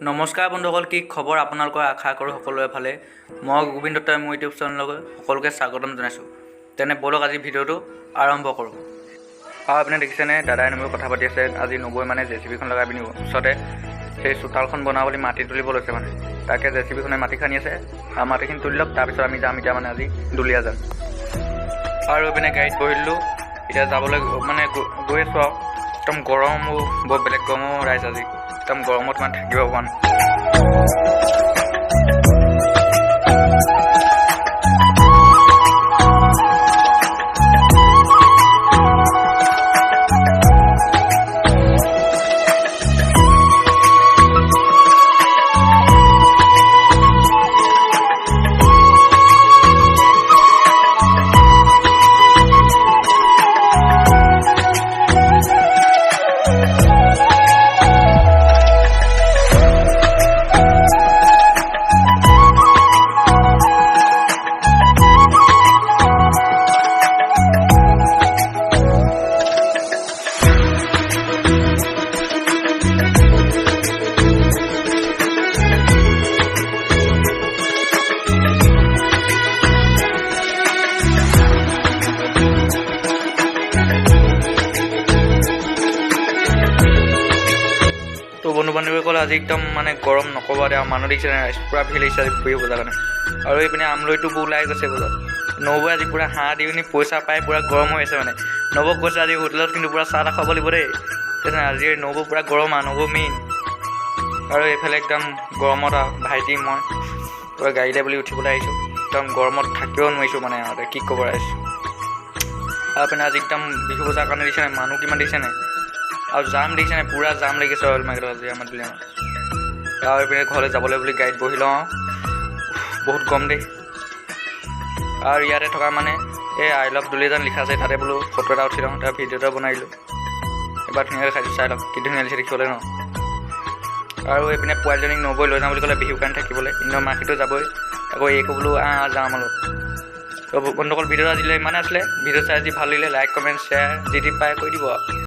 নমস্কাৰ বন্ধুসকল, কি খবৰ আপোনালোকৰ? আশা কৰোঁ সকলোৰে ভালে। মই গোবিন্দ দত্তই মোৰ ইউটিউব চেনেললৈ সকলোকে স্বাগতম জনাইছোঁ। তেনে ব'লক আজি ভিডিঅ'টো আৰম্ভ কৰোঁ। আৰু আপুনি দেখিছেনে, দাদাই নবৈ কথা পাতি আছে। আজি নবৈ মানে জেচিবিখন লগাই পিনি ওচৰতে সেই চোতালখন বনাবলৈ মাটি তুলিব লৈছে মানে। তাকে জেচিবিখনে মাটি খান্দি আছে আৰু মাটিখিনি তুলি লওক, তাৰপিছত আমি যাম এতিয়া মানে আজি দুলীয়া যাম। আৰু এইপিনে গাড়ীত বহি দিলোঁ, এতিয়া যাবলৈ মানে গৈ আছোঁ আৰু। একদম গৰমো, বৰ বেলেগ গৰমো ৰাইজ আজি। একদম গৰমত মানে থাকিব পৰা নাই। তো বন্ধু বান্ধৱীসকল, আজি একদম মানে গৰম নক'বা দে। আৰু মানুহ দেখিছে ৰাইজ পূৰা ভিৰ লাগিছে আজি ফুৰিব বজাৰ কাৰণে। আৰু এইপিনে আমলৈটোবোৰ ওলাই গৈছে বজাৰত। নবৈ আজি পূৰা হাঁহ দি পিনি পইচা পাই পূৰা গৰম হৈ আছে মানে। নবৌক কৈছে আজি হোটেলত কিন্তু পূৰা চাহ খাব লাগিব দেই। আজি নবৌ পূৰা গৰম আৰু নবৌ মেইন। আৰু এইফালে একদম গৰমত আৰু ভাইটি মই পূৰা গাড়ীলৈ বুলি উঠিবলৈ আহিছোঁ। একদম গৰমত থাকিব নোৱাৰিছোঁ মানে আৰু কি ক'ব আহিছোঁ। আৰু এইপিনে আজি একদম বিহু বজাৰ কাৰণে দিছে নাই, মানুহ কিমান দিছে নাই। আৰু জাম দেখিছে নাই, পূৰা জাম লাগিছে অইল মাৰ্কেটত আজি আমাৰ দুলীয়াত। আৰু এইপিনে ঘৰলৈ যাবলৈ বুলি গাড়ীত বহি লওঁ আৰু বহুত গৰম দেই। আৰু ইয়াতে থকা মানে এই আই লাভ দুলীয়াজান লিখা আছে, তাতে বোলো ফটো এটা উঠি লওঁ, তাৰ ভিডিঅ' এটা বনাই দিলোঁ। এবাৰ ধুনীয়াকৈ খাইছোঁ, চাই লওক কি ধুনীয়া লাগিছে দেখিবলৈ ন। আৰু এইপিনে পোৱালীজনীক নবৈ লৈ যাওঁ বুলি ক'লে বিহু কাৰণে থাকিবলৈ, কিন্তু মাকীটো যাবই। আকৌ এইকো বোলো যাওঁ আমাৰ লগত। তো বন্ধুসকল, ভিডিঅ'টো আজিলৈ ইমানে আছিলে। ভিডিঅ' চাই আজি ভাল লাগিলে লাইক কমেণ্ট শ্বেয়াৰ যি পাই কৰি দিব আৰু।